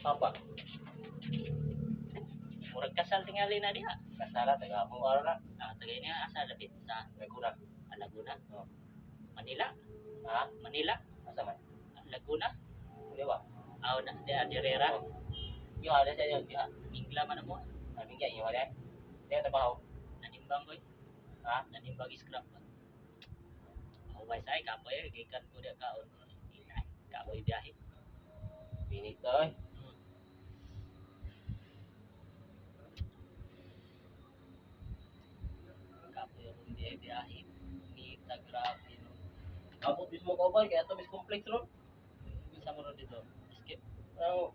Apa? Murag kasal tingali na diha. Kasara taga mo ara na. Tagay niya asa dapit sa Laguna. Laguna. Oh. Manila. Ha? Manila. Asa man? Laguna. Di ba? Aw na di Adirera. Oh. Yo ada sa yo, diha. Mingla man mo. Aming kay yo ada. Dia trabaho. Nanimbang ko. Ha? Nanimbang scrap. Away say kapoy gikan ko dia kaon. Kapoy biyahe. Pinit toy. Kapoy ron biyahe. Ni grabe no. Abot mismo ko ba kaya to mis complex ron. Bisa mo ron dito. Skip. Ang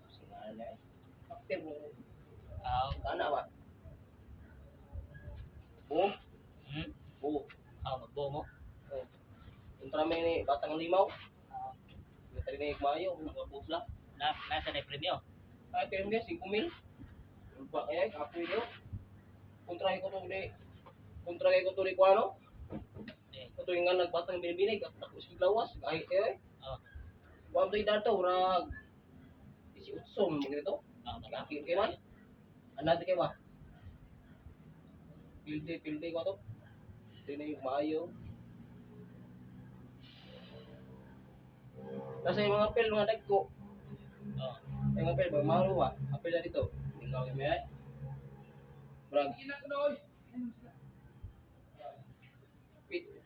sinala eh. Aktif mo. Aw. Ana ba? Bu, bu. Magbo mo. Oh. Kontra may ni batang limaw. Yung tali na mayo, mga bubla. Nasa na premyo. Ay, kaya mga 5,000. Lupa kaya, kapoy nyo. Kontra ko to ni Kuano. Ito yung nga nagbatang binibinig, at nakusig lawas, kahit kayo eh. Kuwan to yung dato, urag. Isi utsong, mga ito. Kakit kayo man. Anad kayo ba? Pilde ko to. Ito na yung maayo. Kasi yung mga apel, mga dagko. Yung apel, mga malo ba? Apel na dito. Tingnan ko may ay. Brag.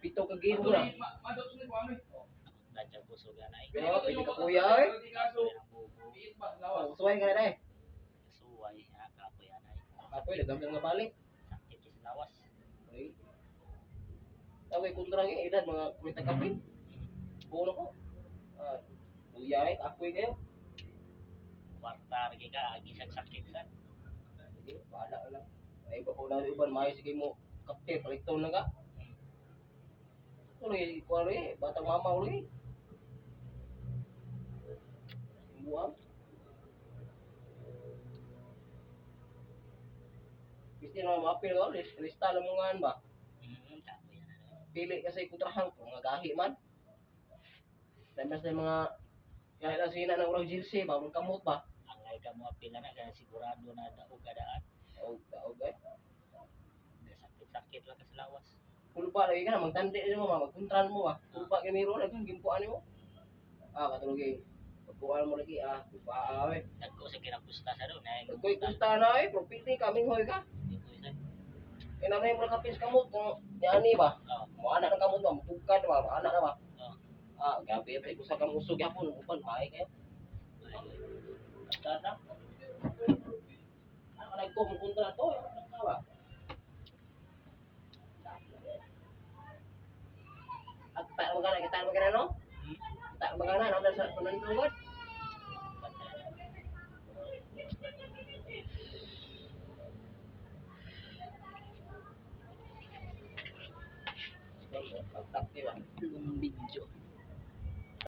Pito ka game ko na. Dadya puso ganay. Pero, pili ka kuya eh. Suway ka na eh. Suway kapoy anay. Apoy, nagdamdam nga balik. Sakit is lawas. Okay. Tawag kontra ng edad, mga kulita kapin. Buo ko. Kuya eh, apoy kayo. Kwarta lagi ka gisag sakit sa. Sige, bahala ka lang. Ay, iba ko na iban, maayos sige mo. Kapte, paliktaw na ka. Uloy, kuwari eh, batang mama uloy. Buwang. Gusto nyo mapil ka, lista lang mo nga ba? Kapoy anay. Pili kasi kontrahan ko, mga gahi man. Dahil sa mga kahit na sina ng urang GLC, bagong kamot ba? Ang ay ka mo apil na kaya sigurado na daog kadaan. Okay. Sakit lang sa lawas. Pulpa lagi ka na, magtandi mo, magkuntran mo ba? Pulpa ka miro, lagi gimpuan mo. Katulog eh. Pagkuhan mo lagi, pulpa eh. Nagko sa kinapusta sa doon. Nagkoy kusta na eh, profit ni kaming hoy ka. Kinamay mo kapis kamot, kung yani ba? Mo anak ng kamot ba, mapugkad ba, anak na ba? Gabi pa, ikusa kang usog yapon, upan, maay kayo. Basta na. Nagko mo kontra to, ano ba? Kita magana no? Kita magana no sa panantungod. Tak, di ba? Video.